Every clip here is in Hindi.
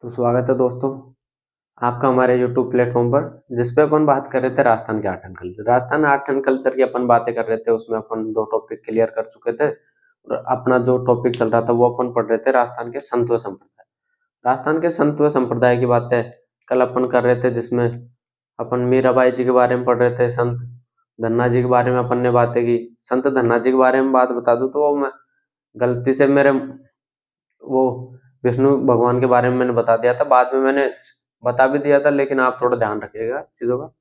तो स्वागत है दोस्तों आपका हमारे YouTube प्लेटफॉर्म पर, जिस पे अपन बात कर रहे थे राजस्थान के art and culture. Rajasthan art and culture की अपन बातें कर रहे थे, उसमें अपन 2 टॉपिक क्लियर कर चुके थे और अपना जो टॉपिक चल रहा था वो अपन पढ़ रहे थे राजस्थान के संत व संप्रदाय। राजस्थान के संत व संप्रदाय की बातें कल अपन कर रहे थे, जिसमें अपन मीराबाई जी के बारे में पढ़ रहे थे, संत धन्ना जी के बारे में अपन ने बातें की। संत धन्ना जी के बारे में बात बता दूं तो वो मैं गलती से मेरे वो विष्णु भगवान के बारे में मैंने बता दिया था, बाद में मैंने बता भी दिया था, लेकिन आप थोड़ा ध्यान रखिएगा चीज़ों का।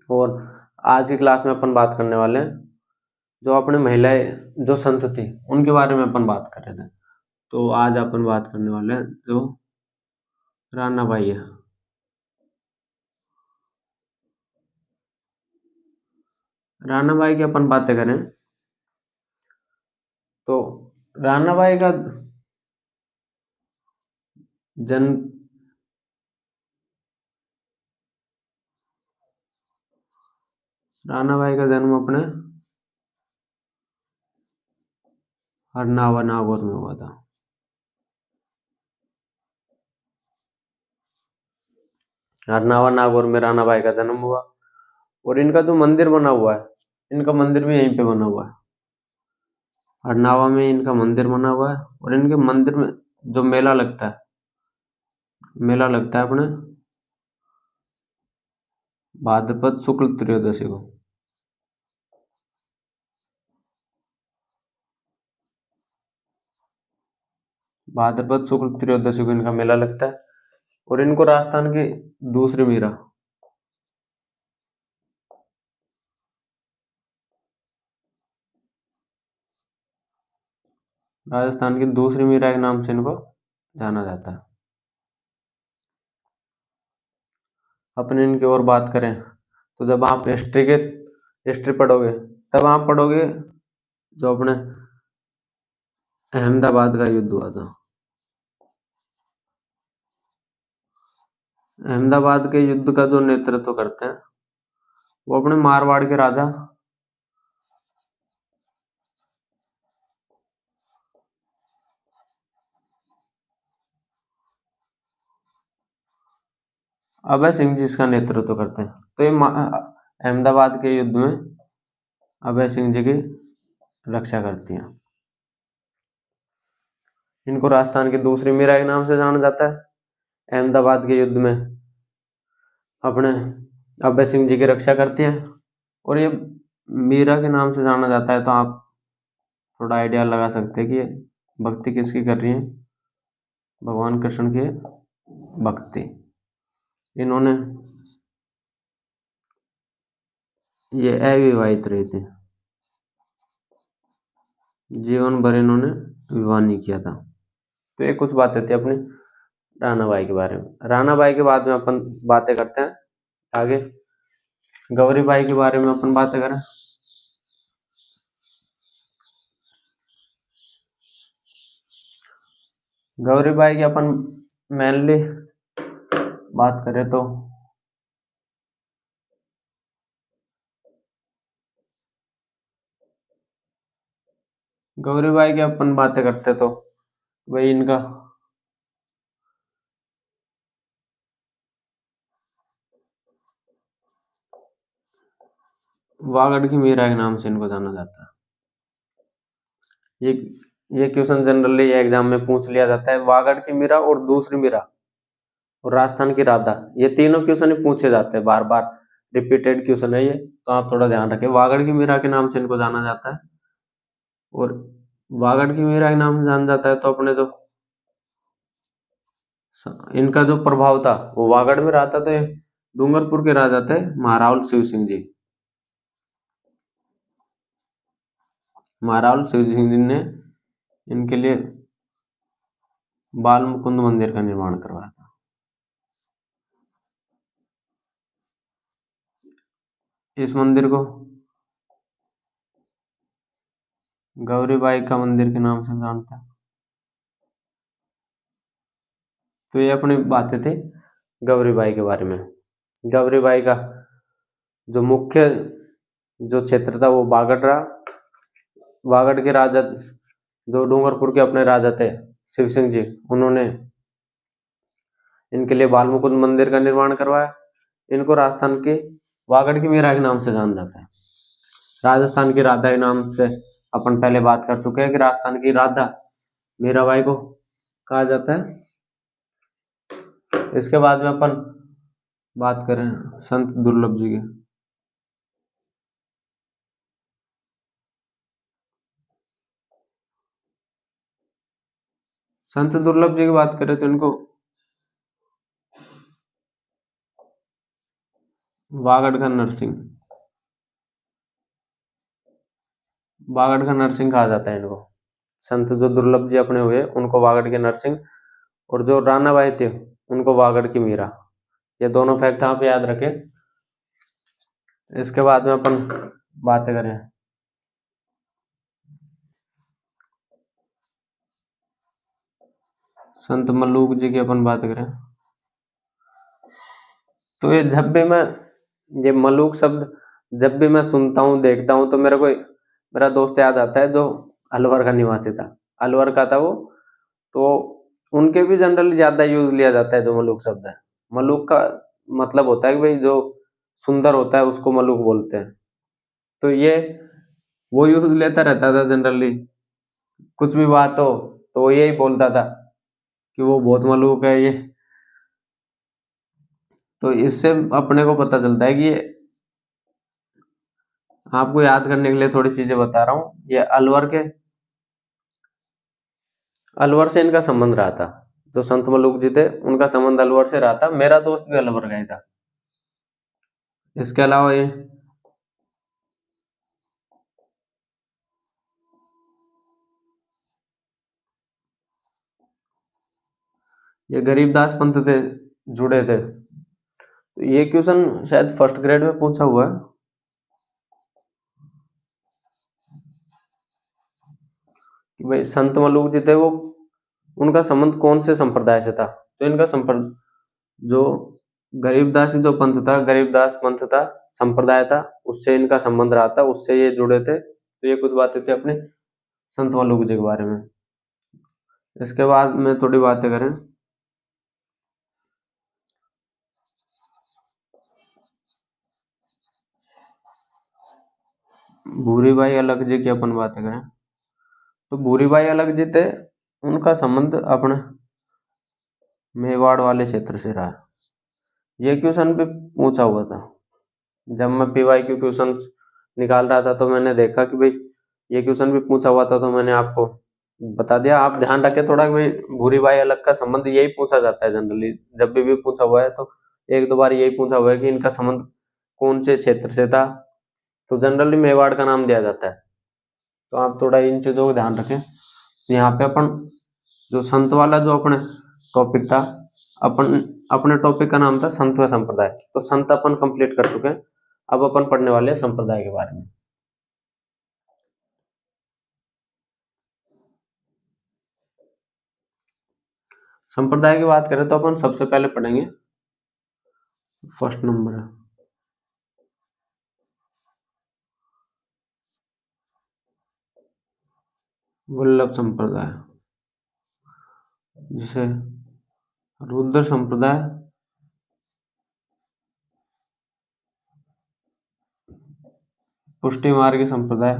और आज की क्लास में अपन बात करने वाले हैं जो अपने महिलाएं जो संत थी उनके बारे में अपन बात कर रहे थे। तो आज अपन बात करने वाले हैं जो रानाबाई है। रानाबाई की अपन बातें करें तो रानाबाई का जन्म अपने हरनावा नागौर में हुआ था। हरनावा नागौर में रानाबाई का जन्म हुआ और इनका जो मंदिर बना हुआ है, इनका मंदिर भी यहीं पे बना हुआ है। हरनावा में इनका मंदिर बना हुआ है और इनके मंदिर में जो मेला लगता है अपने भाद्रपद शुक्ल त्रयोदशी को। भाद्रपद शुक्ल त्रयोदशी को इनका मेला लगता है और इनको राजस्थान की दूसरी मीरा के नाम से इनको जाना जाता है। अपने इनकी और बात करें तो जब आप हिस्ट्री पढ़ोगे तब आप पढ़ोगे जो अपने अहमदाबाद का युद्ध हुआ था। अहमदाबाद के युद्ध का जो नेतृत्व करते हैं वो अपने मारवाड़ के राजा अभय सिंह जी इसका नेतृत्व करते हैं। तो ये अहमदाबाद के युद्ध में अभय सिंह जी की रक्षा करती हैं। इनको राजस्थान की दूसरी मीरा के नाम से जाना जाता है। अहमदाबाद के युद्ध में अपने अभय सिंह जी की रक्षा करती हैं और ये मीरा के नाम से जाना जाता है। तो आप थोड़ा आइडिया लगा सकते हैं कि भक्ति किसकी कर रही है, भगवान कृष्ण की भक्ति। इन्होंने ये अविवाहित रही थी, जीवन भर इन्होंने विवाह नहीं किया था। तो ये कुछ बातें थी अपनी रानाबाई के बारे में। रानाबाई के बाद में अपन बातें करते हैं आगे गौरीबाई के बारे में अपन बातें करें। गौरीबाई की अपन मेनली बात करें तो गौरीबाई की अपन बातें करते तो वही इनका वागड़ की मीरा के नाम से इनको जाना जाता है। ये क्वेश्चन जनरली एग्जाम में पूछ लिया जाता है। वागड़ की मीरा और दूसरी मीरा और राजस्थान की राधा, ये तीनों क्वेश्चन ही पूछे जाते हैं, बार बार रिपीटेड क्वेश्चन है ये, तो आप थोड़ा ध्यान रखें। वागड़ की मीरा के नाम से इनको जाना जाता है और वागड़ की मीरा के नाम से जाना जाता है। तो अपने जो इनका जो प्रभाव था वो वागड़ में रहा था। तो डूंगरपुर के राजा थे महारावल शिव सिंह जी। महारावल शिव सिंह जी ने इनके लिए बाल मुकुंद मंदिर का निर्माण करवाया था। इस मंदिर को गौरीबाई का मंदिर के नाम से जानते हैं। तो ये अपनी बातें थी गौरीबाई के बारे में। गौरीबाई का जो मुख्य जो क्षेत्र था वो वागड़ रहा। वागड़ के राजा जो डूंगरपुर के अपने राजा थे शिव सिंह जी, उन्होंने इनके लिए बाल मुकुंद मंदिर का निर्माण करवाया। इनको राजस्थान के वागड़ की मीरा के नाम से जाना जाता है। राजस्थान की राधा के नाम से अपन पहले बात कर चुके हैं कि राजस्थान की राधा मीराबाई को कहा जाता है। इसके बाद में अपन बात करें संत दुर्लभ जी की। संत दुर्लभ जी की बात करें तो इनको वागड़ का नरसिंह कहा जाता है इनको। संत जो दुर्लभ जी अपने हुए उनको वागड़ के नरसिंह, और जो रानाबाई थे उनको वागड़ की मीरा। ये दोनों फैक्ट आप याद रखें। इसके बाद में अपन बातें करें संत मल्लूक जी की। अपन बात करें तो ये मलूक शब्द जब भी मैं सुनता हूँ देखता हूँ तो मेरा दोस्त याद आता है जो अलवर का निवासी था। अलवर का था वो, तो उनके भी जनरली ज्यादा यूज लिया जाता है जो मलूक शब्द है। मलूक का मतलब होता है कि भाई जो सुंदर होता है उसको मलूक बोलते हैं। तो ये वो यूज लेता रहता था जनरली, कुछ भी बात हो तो वो यही बोलता था कि वो बहुत मलूक है ये। तो इससे अपने को पता चलता है कि ये, आपको याद करने के लिए थोड़ी चीजें बता रहा हूँ। ये अलवर से इनका संबंध रहा था। जो संत मलूक जी थे उनका संबंध अलवर से रहा था। मेरा दोस्त भी अलवर का ही था। इसके अलावा ये गरीबदास पंथ थे, जुड़े थे। तो ये क्वेश्चन शायद फर्स्ट ग्रेड में पूछा हुआ है कि भाई संत मलूक जी थे वो, उनका संबंध कौन से संप्रदाय से था। तो इनका संप्रदाय जो गरीबदास जो पंथ था, गरीबदास पंथ था, संप्रदाय था, उससे इनका संबंध रहा था, उससे ये जुड़े थे। तो ये कुछ बातें थी अपने संत मलूक जी के बारे में। इसके बाद में थोड़ी बातें करें भूरीबाई अलग जी की। अपन बातें करें तो भूरीबाई अलग जी थे, उनका संबंध अपने मेवाड़ वाले क्षेत्र से रहा। ये क्वेश्चन भी पूछा हुआ था। जब मैं PYQ क्वेश्चन निकाल रहा था तो मैंने देखा कि भाई ये क्वेश्चन भी पूछा हुआ था, तो मैंने आपको बता दिया। आप ध्यान रखें थोड़ा कि भाई भूरीबाई अलग का संबंध यही पूछा जाता है जनरली। जब भी पूछा हुआ है तो एक दो बार यही पूछा हुआ है कि इनका संबंध कौन से क्षेत्र से था, तो जनरली मेवाड़ का नाम दिया जाता है। तो आप थोड़ा इन चीजों को ध्यान रखें। यहाँ पे अपन जो संत वाला जो अपने टॉपिक था, अपने टॉपिक का नाम था संत व संप्रदाय। तो संत अपन कंप्लीट कर चुके हैं। अब अपन पढ़ने वाले हैं संप्रदाय के बारे में। संप्रदाय की बात करें तो अपन सबसे पहले पढ़ेंगे फर्स्ट नंबर है वल्लभ संप्रदाय, जिसे रुद्र संप्रदाय, पुष्टि मार्ग संप्रदाय,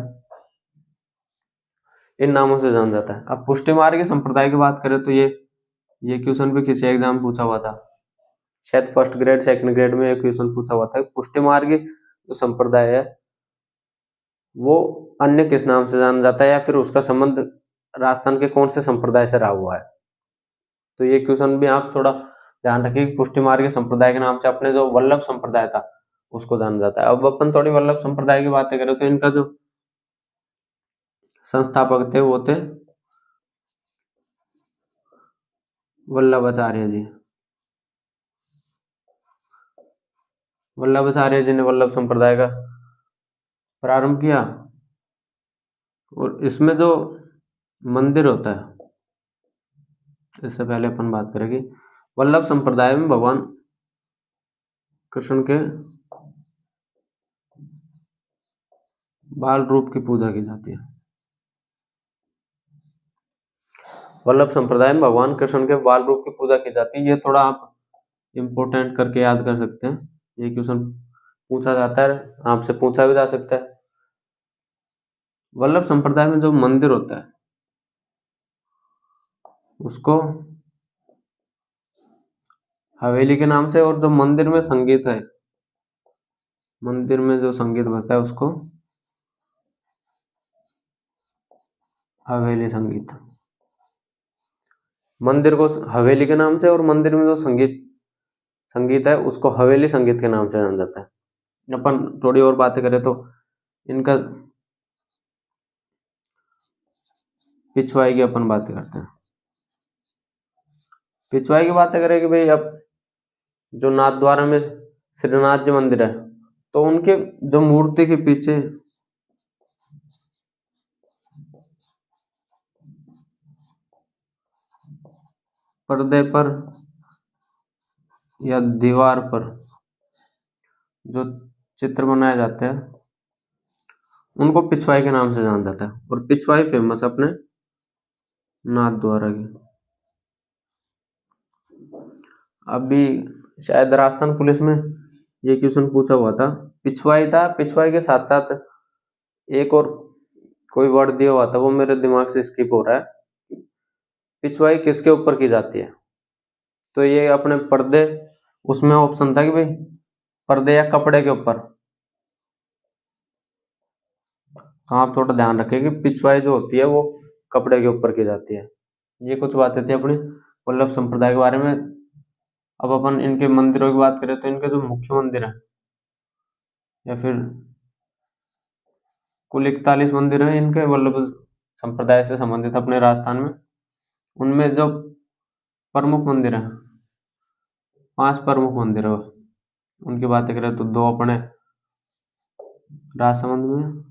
इन नामों से जाना जाता है। अब पुष्टि मार्ग संप्रदाय की बात करें तो ये क्वेश्चन भी किसी एग्जाम पूछा हुआ था, शायद फर्स्ट ग्रेड सेकंड ग्रेड में एक क्वेश्चन पूछा हुआ था। पुष्टि मार्ग जो संप्रदाय है वो अन्य किस नाम से जाना जाता है, या फिर उसका संबंध राजस्थान के कौन से संप्रदाय से रहा हुआ है। तो ये क्वेश्चन भी आप थोड़ा ध्यान रखिए कि पुष्टि मार्ग संप्रदाय के नाम से अपने जो वल्लभ संप्रदाय था उसको जाना जाता है। अब अपन थोड़ी वल्लभ संप्रदाय की बातें करें तो इनका जो संस्थापक थे वो थे वल्लभाचार्य जी। वल्लभाचार्य जी ने वल्लभ संप्रदाय का प्रारंभ किया। और इसमें जो मंदिर होता है, इससे पहले अपन बात करेंगे वल्लभ संप्रदाय में भगवान कृष्ण के बाल रूप की पूजा की जाती है। वल्लभ संप्रदाय में भगवान कृष्ण के बाल रूप की पूजा की जाती है। ये थोड़ा आप इम्पोर्टेंट करके याद कर सकते हैं। ये क्वेश्चन पूछा जाता है, आपसे पूछा भी जा सकता है। वल्लभ संप्रदाय में जो मंदिर होता है उसको हवेली के नाम से, और जो मंदिर में संगीत है, मंदिर में जो संगीत बजता है उसको हवेली संगीत। मंदिर को हवेली के नाम से, और मंदिर में जो संगीत है उसको हवेली संगीत के नाम से जाना जाता है। अपन थोड़ी और बातें करें तो इनका पिछवाई की अपन बातें करते हैं। पिछवाई की बातें करें कि भाई अब जो नाथद्वारा में श्रीनाथ जी मंदिर है, तो उनके जो मूर्ति के पीछे पर्दे पर या दीवार पर जो चित्र बनाए जाते हैं उनको पिछवाई के नाम से जाना जाता है। और पिछवाई फेमस अपने नाथद्वारा की। अभी शायद राजस्थान पुलिस में ये क्वेश्चन पूछा हुआ था, पिछवाई था, पिछवाई के साथ साथ एक और कोई वर्ड दिया हुआ था, वो मेरे दिमाग से स्किप हो रहा है। पिछवाई किसके ऊपर की जाती है? तो ये अपने पर्दे, उसमें ऑप्शन था कि भाई पर्दे या कपड़े के ऊपर। तो आप थोड़ा ध्यान रखें कि पिछवाई जो होती है वो कपड़े के ऊपर की जाती है। ये कुछ बातें थी अपनी वल्लभ संप्रदाय के बारे में। अब अपन इनके मंदिरों की बात करें तो इनके जो मुख्य मंदिर है, या फिर कुल 41 मंदिर है इनके वल्लभ संप्रदाय से संबंधित अपने राजस्थान में। उनमें जो प्रमुख मंदिर है, 5 प्रमुख मंदिर है, उनकी बातें करें तो 2 अपने राजसमंद में,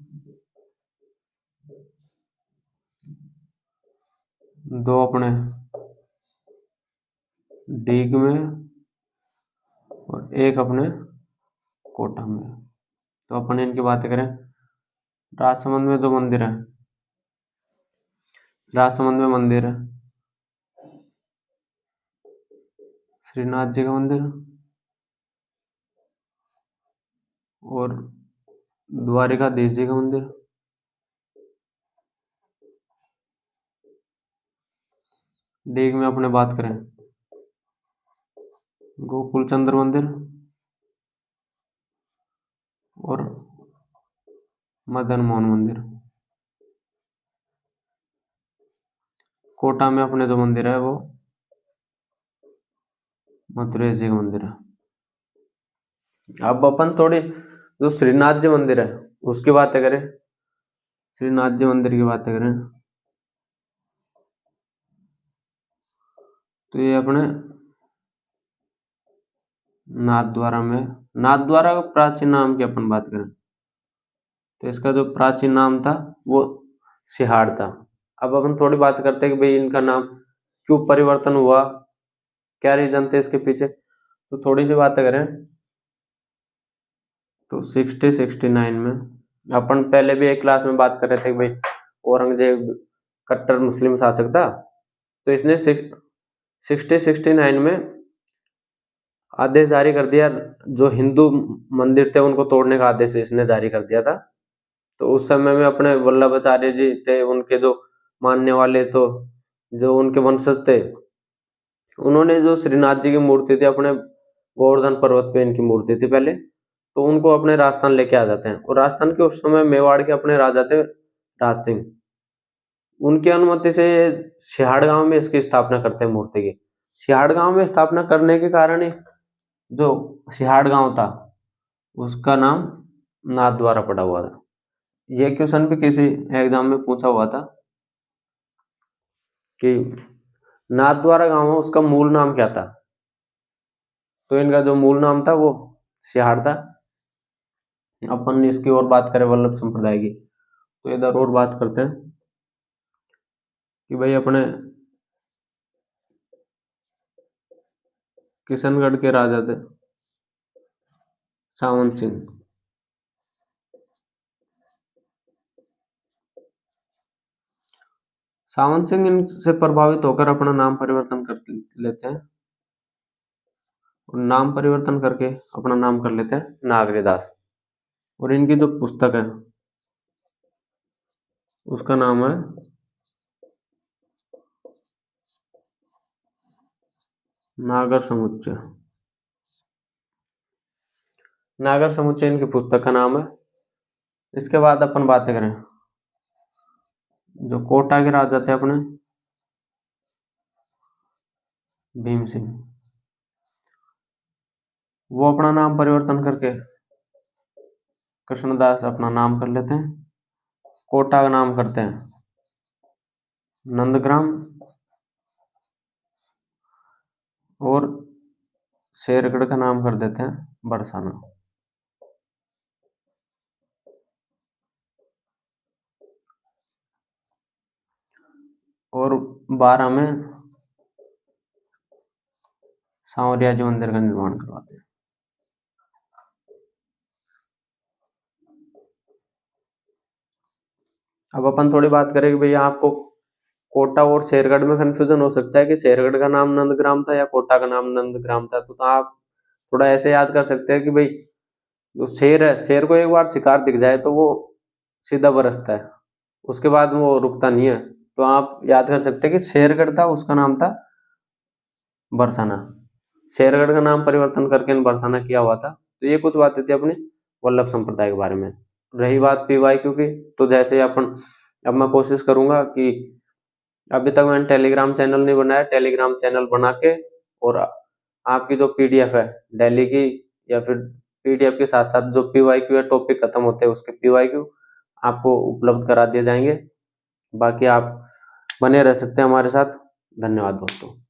2 अपने डीग में, और 1 अपने कोटा में। तो अपन इनकी बातें करें, राजसमंद में जो मंदिर है, राजसमंद में मंदिर है श्रीनाथ जी का मंदिर, और द्वारिकाधीश जी का मंदिर। डीग में अपने बात करें गोकुल चंद्र मंदिर और मदन मोहन मंदिर। कोटा में अपने जो मंदिर है वो मथुरेश जी का मंदिर है। अब अपन थोड़ी जो श्रीनाथ जी मंदिर है उसकी बातें करें, श्रीनाथ जी मंदिर की बातें करें तो ये अपने नाथद्वारा में, नाथद्वारा का प्राचीन नाम की अपन बात करें तो इसका जो प्राचीन नाम था वो सिहाड़ था। अब अपन थोड़ी बात करते हैं कि भाई इनका नाम क्यों परिवर्तन हुआ, क्या रीजन थे इसके पीछे। तो थोड़ी सी बातें करें तो 69 में अपन पहले भी एक क्लास में बात कर रहे थे कि भाई औरंगजेब कट्टर मुस्लिम शासक था, तो इसने 69 में आदेश जारी कर दिया, जो हिंदू मंदिर थे उनको तोड़ने का आदेश इसने जारी कर दिया था। तो उस समय में अपने वल्लभाचार्य जी थे, उनके जो मानने वाले, तो जो उनके वंशज थे, उन्होंने जो श्रीनाथ जी की मूर्ति थी, अपने गोवर्धन पर्वत पे इनकी मूर्ति थी पहले, तो उनको अपने राजस्थान लेके आ जाते हैं। और राजस्थान के उस समय मेवाड़ के अपने राजा थे राज सिंह, उनकी अनुमति से सिहाड़ गांव में इसकी स्थापना करते हैं मूर्ति की। सिहाड़ गांव में स्थापना करने के कारण ही जो सिहाड़ गांव था उसका नाम नाथद्वारा पड़ा हुआ था। ये क्वेश्चन भी किसी एग्जाम में पूछा हुआ था कि नाथद्वारा गांव है उसका मूल नाम क्या था, तो इनका जो मूल नाम था वो सिहाड़ था। अपन इसकी और बात करें वल्लभ संप्रदाय की तो इधर और बात करते हैं कि भाई अपने किशनगढ़ के राजा थे सावंत सिंह। सावंत सिंह इनसे प्रभावित होकर अपना नाम परिवर्तन कर लेते हैं नाम परिवर्तन करके अपना नाम कर लेते हैं नागरीदास। और इनकी जो पुस्तक है उसका नाम है नागर समुच्चय। नागर समुच्चय इनकी पुस्तक का नाम है। इसके बाद अपन बातें करें जो कोटा के राजा थे अपने भीम सिंह, वो अपना नाम परिवर्तन करके कृष्णदास अपना नाम कर लेते हैं। कोटा का नाम करते हैं नंदग्राम और शेरगढ़ का नाम कर देते हैं बरसाना। और 12 में सांवरिया जी मंदिर का निर्माण करवाते हैं। अब अपन थोड़ी बात करें कि भैया आपको कोटा और शेरगढ़ में कंफ्यूजन हो सकता है कि शेरगढ़ का नाम नंदग्राम था या कोटा का नाम नंदग्राम था, तो आप थोड़ा ऐसे याद कर सकते हैं कि भाई जो शेर है, शेर को एक बार शिकार दिख जाए तो वो सीधा बरसता है, उसके बाद वो रुकता नहीं है। तो आप याद कर सकते हैं कि शेरगढ़ था, उसका नाम था बरसाना। शेरगढ़ का नाम परिवर्तन करके बरसाना किया हुआ था। तो ये कुछ बातें थी अपने वल्लभ संप्रदाय के बारे में। रही बात PYQ की, तो जैसे अपन अब मैं कोशिश करूंगा कि अभी तक मैंने टेलीग्राम चैनल नहीं बनाया, टेलीग्राम चैनल बना के और आपकी जो PDF है दिल्ली की, या फिर PDF के साथ साथ जो PYQ है टॉपिक खत्म होते हैं उसके PYQ आपको उपलब्ध करा दिए जाएंगे। बाकी आप बने रह सकते हैं हमारे साथ। धन्यवाद दोस्तों।